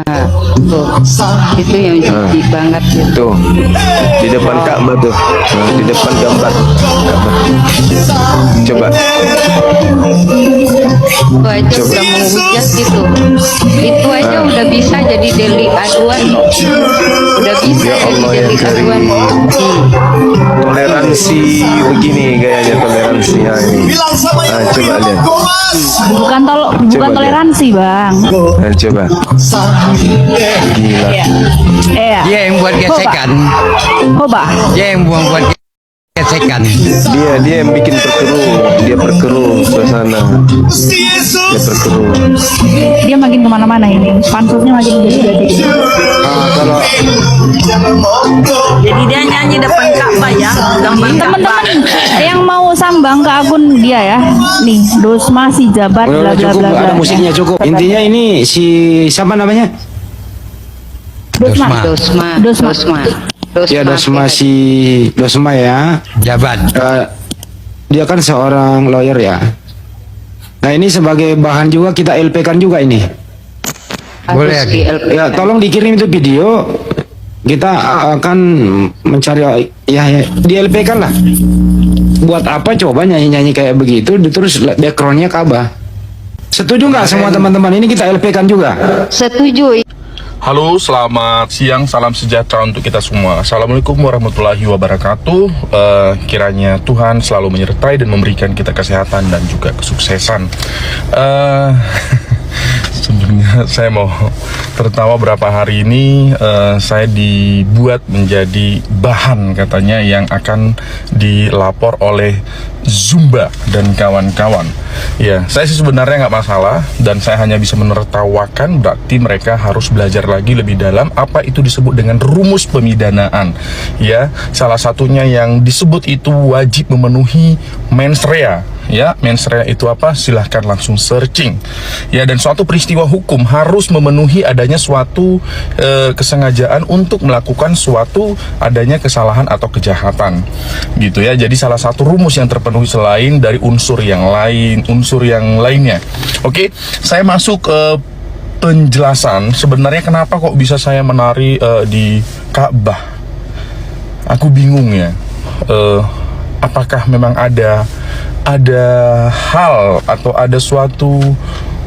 Tuh, itu yang suci banget gitu. Tuh, di depan Ka'bah tuh. Nah, di depan gambar Ka'bah. Coba. Itu aja udah menghujat gitu. Itu aja udah bisa jadi delik aduan. Udah bisa Ya jadi Allah, ya delik Karim. aduan. Toleransi begini gayanya toleransinya ini. Nah, coba lihat. Bukan Coba toleransi, Bang. Nah, coba. Gila. Iya. Dia yang buat gesekan. Coba. Dia yang buat gesekan. Dia yang bikin perkeruh suasana. Dia perkeruh. Dia makin kemana-mana ini. Pansusnya makin jadi. Kalau Jadi dia nyanyi depan Ka'bah ya, gambar Ka'bah. Teman-teman yang mau sambang ke akun dia ya. Nih, Dosma si jabat bla Udah bla cukup, bla bla. ada musiknya cukup. Intinya ini si siapa namanya? Dosma. Dosma. Ya Dosma si Dosma ya. Jabat. Dia kan seorang lawyer ya. Nah ini sebagai bahan juga kita LP kan juga ini. Boleh, Harus di LP. Ya tolong dikirim itu video. Kita akan mencari ya di LP kan lah. Buat apa coba nyanyi-nyanyi kayak begitu terus backgroundnya Ka'bah. Setuju nggak semua teman-teman ini kita LP kan juga? Setuju. Halo, selamat siang, salam sejahtera untuk kita semua. Assalamualaikum warahmatullahi wabarakatuh. Kiranya Tuhan selalu menyertai dan memberikan kita kesehatan dan juga kesuksesan. Sebenarnya saya mau tertawa berapa hari ini saya dibuat menjadi bahan katanya yang akan dilapor oleh Zumba dan kawan-kawan. Ya, saya sih sebenarnya nggak masalah dan saya hanya bisa menertawakan, berarti mereka harus belajar lagi lebih dalam apa itu disebut dengan rumus pemidanaan. Ya, salah satunya yang disebut itu wajib memenuhi mens rea. Ya, mens rea itu apa? Silahkan langsung searching. Ya, dan suatu peristiwa hukum harus memenuhi adanya suatu kesengajaan untuk melakukan suatu adanya kesalahan atau kejahatan. Gitu ya. Jadi salah satu rumus yang terpenuhi selain dari unsur yang lainnya. Oke, saya masuk ke penjelasan sebenarnya kenapa kok bisa saya menari di Ka'bah. Aku bingung ya. Apakah memang ada hal atau ada suatu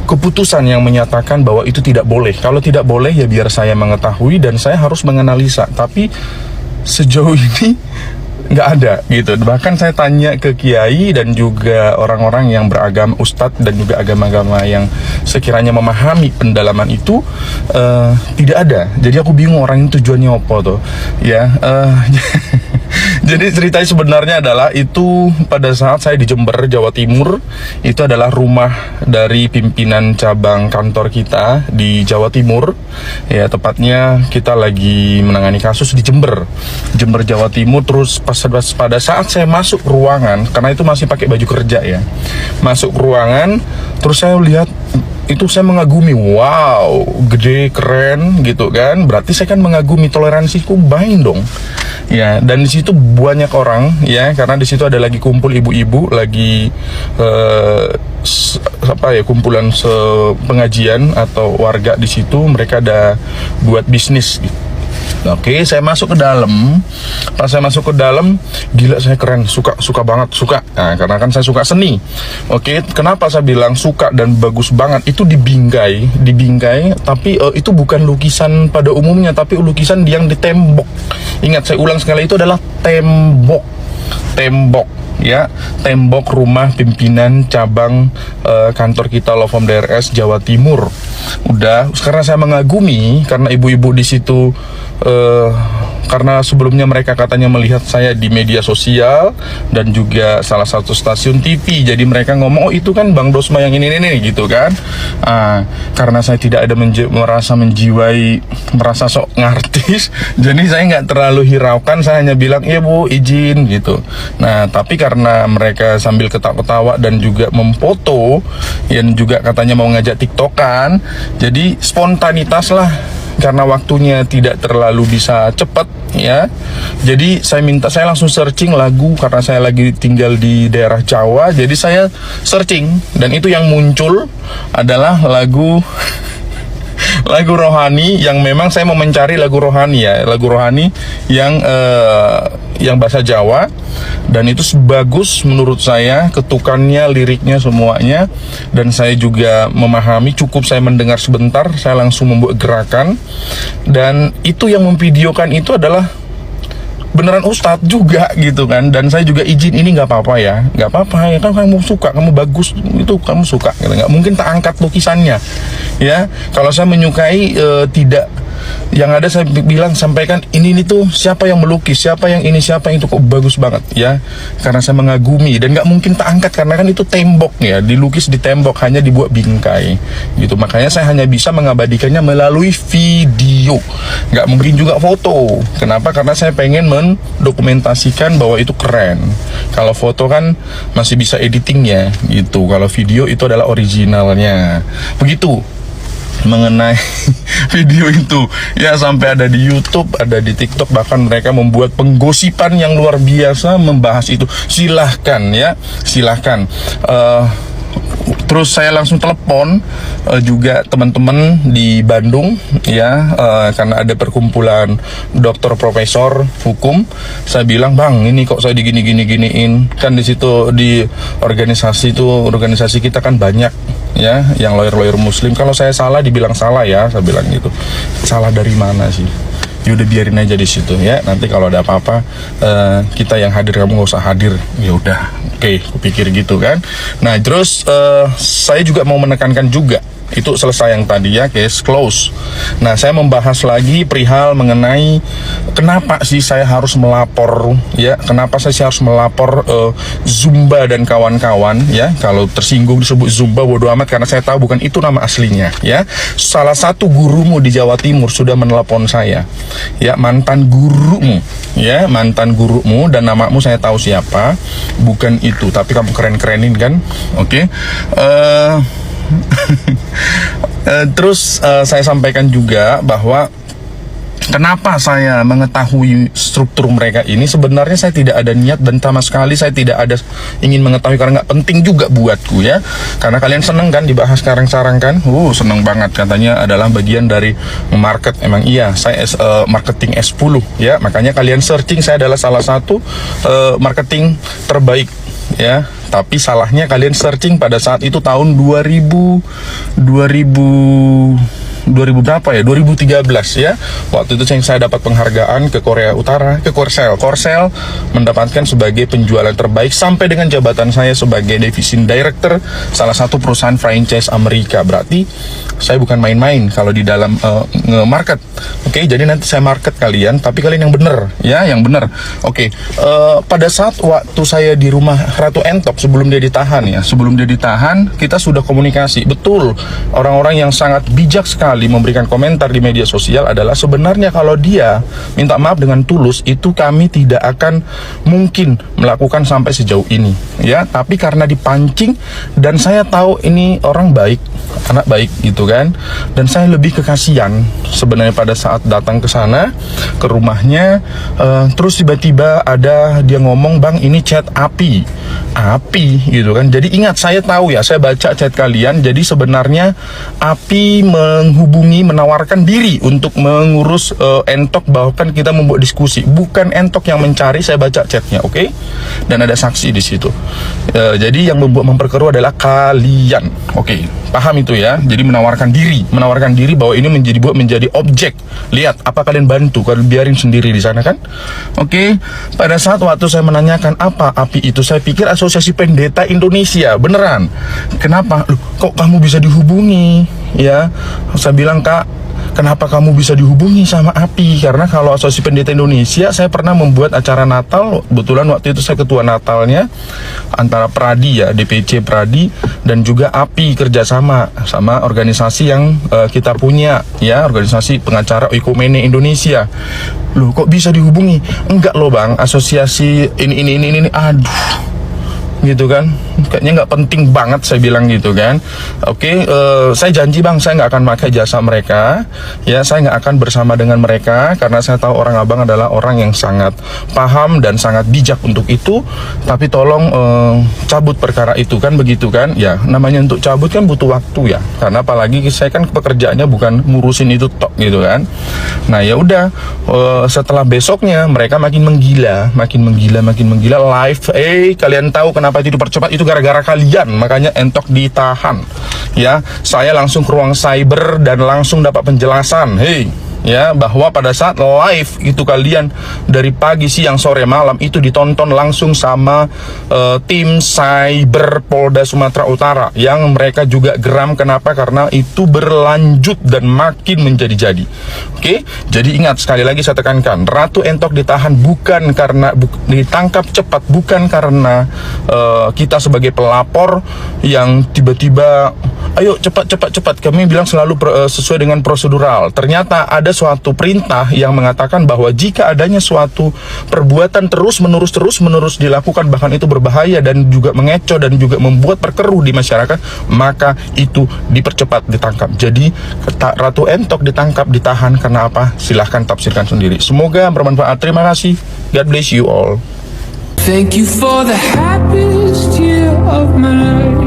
keputusan yang menyatakan bahwa itu tidak boleh. Kalau tidak boleh ya biar saya mengetahui dan saya harus menganalisa. Tapi sejauh ini nggak ada gitu. Bahkan saya tanya ke kiai dan juga orang-orang yang beragama, ustadz dan juga agama-agama yang sekiranya memahami pendalaman itu tidak ada. Jadi aku bingung orang ini tujuannya apa tuh ya. Jadi ceritanya sebenarnya adalah itu pada saat saya di Jember, Jawa Timur, itu adalah rumah dari pimpinan cabang kantor kita di Jawa Timur. Ya, tepatnya kita lagi menangani kasus di Jember, Jawa Timur. Terus pada saat saya masuk ruangan, karena itu masih pakai baju kerja ya, masuk ruangan, terus saya lihat itu saya mengagumi, wow, gede, keren gitu kan. Berarti saya kan mengagumi, toleransiku baik dong. Ya, dan di situ banyak orang ya, karena di situ ada lagi kumpul ibu-ibu lagi kumpulan pengajian atau warga di situ, mereka ada buat bisnis gitu. Oke, saya masuk ke dalam. Pas saya masuk ke dalam, gila saya keren, suka banget. Nah, karena kan saya suka seni. Oke, kenapa saya bilang suka dan bagus banget? Itu di Bingkai, tapi itu bukan lukisan pada umumnya, tapi lukisan yang di tembok. Ingat, saya ulang sekali, itu adalah tembok ya, tembok rumah pimpinan cabang kantor kita Lofom DRS Jawa Timur. Udah, sekarang saya mengagumi karena ibu-ibu di situ karena sebelumnya mereka katanya melihat saya di media sosial dan juga salah satu stasiun TV, jadi mereka ngomong, oh itu kan Bang Dosma yang ini gitu kan. Karena saya tidak ada merasa sok ngartis, jadi saya nggak terlalu hiraukan, saya hanya bilang, iya Bu, izin gitu. Nah, tapi karena mereka sambil ketawa-ketawa dan juga memfoto, yang juga katanya mau ngajak tiktokan, jadi spontanitas lah. Karena waktunya tidak terlalu bisa cepat ya, jadi saya langsung searching lagu, karena saya lagi tinggal di daerah Jawa, jadi saya searching dan itu yang muncul adalah lagu lagu rohani yang memang saya mau mencari lagu rohani ya, lagu rohani yang bahasa Jawa, dan itu bagus menurut saya, ketukannya, liriknya, semuanya. Dan saya juga memahami, cukup saya mendengar sebentar, saya langsung membuat gerakan. Dan itu yang memvideokan itu adalah beneran ustadz juga gitu kan. Dan saya juga izin, ini nggak apa-apa ya, nggak apa-apa ya kan, kamu suka, kamu bagus, itu kamu suka gitu. Nggak mungkin tak angkat lukisannya ya. Kalau saya menyukai tidak, yang ada saya bilang, sampaikan ini tuh siapa yang melukis, siapa yang ini, siapa yang itu, kok bagus banget ya, karena saya mengagumi. Dan nggak mungkin tak angkat karena kan itu tembok ya, dilukis di tembok, hanya dibuat bingkai gitu. Makanya saya hanya bisa mengabadikannya melalui video, nggak mungkin juga foto. Kenapa? Karena saya pengen mendokumentasikan bahwa itu keren. Kalau foto kan masih bisa editingnya gitu, kalau video itu adalah originalnya. Begitu mengenai video itu ya, sampai ada di YouTube, ada di TikTok, bahkan mereka membuat penggosipan yang luar biasa membahas itu. Silahkan ya, silahkan. Terus saya langsung telepon juga teman-teman di Bandung ya, karena ada perkumpulan dokter profesor hukum. Saya bilang, bang, ini kok saya digini-giniin, kan di situ di organisasi itu, organisasi kita kan banyak ya yang lawyer muslim. Kalau saya salah dibilang salah ya, saya bilang gitu. Salah dari mana sih? Ya udah biarin aja di situ ya. Nanti kalau ada apa-apa kita yang hadir, kamu nggak usah hadir. Ya udah, oke, kupikir gitu kan. Nah terus saya juga mau menekankan juga, itu selesai yang tadi ya, case close. Nah saya membahas lagi perihal mengenai kenapa sih saya harus melapor ya, kenapa saya harus melapor Zumba dan kawan-kawan ya. Kalau tersinggung disebut Zumba, bodo amat, karena saya tahu bukan itu nama aslinya ya. Salah satu gurumu di Jawa Timur sudah menelpon saya ya, mantan gurumu ya, mantan gurumu, dan namamu saya tahu siapa, bukan itu, tapi kamu keren-kerenin kan. Oke. Terus saya sampaikan juga bahwa kenapa saya mengetahui struktur mereka ini. Sebenarnya saya tidak ada niat, dan sama sekali saya tidak ada ingin mengetahui, karena nggak penting juga buatku ya. Karena kalian seneng kan dibahas sekarang kan, seneng banget, katanya adalah bagian dari market. Emang iya, saya marketing S10 ya, makanya kalian searching, saya adalah salah satu marketing terbaik ya. Tapi salahnya kalian searching pada saat itu tahun 2000 berapa ya, 2013 ya. Waktu itu saya dapat penghargaan ke Korea Utara, ke Korsel mendapatkan sebagai penjualan terbaik, sampai dengan jabatan saya sebagai division director salah satu perusahaan franchise Amerika. Berarti saya bukan main-main kalau di dalam nge-market. Oke, jadi nanti saya market kalian, tapi kalian yang bener ya, yang bener. Oke, pada saat waktu saya di rumah Ratu Entok, sebelum dia ditahan ya, sebelum dia ditahan, kita sudah komunikasi. Betul, orang-orang yang sangat bijak sekali memberikan komentar di media sosial adalah, sebenarnya kalau dia minta maaf dengan tulus, itu kami tidak akan mungkin melakukan sampai sejauh ini ya. Tapi karena dipancing, dan saya tahu ini orang baik, anak baik gitu kan, dan saya lebih kekasian sebenarnya pada saat datang ke sana, ke rumahnya. Terus tiba-tiba ada dia ngomong, bang, ini chat api gitu kan. Jadi ingat, saya tahu ya, saya baca chat kalian. Jadi sebenarnya api menghubungi, menawarkan diri untuk mengurus Entok, bahkan kita membuat diskusi, bukan Entok yang mencari. Saya baca chatnya, oke? Dan ada saksi di situ. Jadi yang memperkeruh adalah kalian, oke? Paham itu ya? Jadi menawarkan diri bahwa ini menjadi objek. Lihat, apa kalian bantu? Kalian biarin sendiri di sana kan? Oke? Pada saat waktu saya menanyakan apa api itu, saya pikir Asosiasi Pendeta Indonesia, beneran. Kenapa? Loh, kok kamu bisa dihubungi? Ya, saya bilang, Kak, kenapa kamu bisa dihubungi sama api? Karena kalau Asosiasi Pendeta Indonesia, saya pernah membuat acara Natal. Kebetulan waktu itu saya ketua Natalnya, antara Pradi ya, DPC Pradi, dan juga api kerjasama sama organisasi yang kita punya ya, organisasi pengacara Oikumene Indonesia. Loh, kok bisa dihubungi? Enggak loh bang, asosiasi ini aduh, gitu kan. kayaknya nggak penting banget, saya bilang gitu kan. Oke, saya janji bang, saya nggak akan pakai jasa mereka, ya, saya nggak akan bersama dengan mereka karena saya tahu orang abang adalah orang yang sangat paham dan sangat bijak untuk itu. Tapi tolong cabut perkara itu, kan begitu kan? Ya, namanya untuk cabut kan butuh waktu ya, karena apalagi saya kan pekerjaannya bukan ngurusin itu tok gitu kan. Nah ya udah, setelah besoknya mereka makin menggila live. Kalian tahu kenapa itu dipercepat? Itu gara-gara kalian, makanya Entok ditahan. Ya, saya langsung ke ruang cyber dan langsung dapat penjelasan. Ya, bahwa pada saat live itu kalian dari pagi, siang, sore, malam itu ditonton langsung sama tim cyber Polda Sumatera Utara, yang mereka juga geram. Kenapa? Karena itu berlanjut dan makin menjadi-jadi. Oke, jadi ingat, sekali lagi saya tekankan, Ratu Entok ditahan bukan karena ditangkap cepat, bukan karena kita sebagai pelapor yang tiba-tiba ayo cepat, kami bilang selalu sesuai dengan prosedural. Ternyata ada suatu perintah yang mengatakan bahwa jika adanya suatu perbuatan terus-menerus dilakukan, bahkan itu berbahaya dan juga mengecoh dan juga membuat perkeruh di masyarakat, maka itu dipercepat ditangkap. Jadi Ratu Entok ditangkap, ditahan karena apa? Silahkan tafsirkan sendiri. Semoga bermanfaat. Terima kasih. God bless you all. Thank you for the happiest year of my life.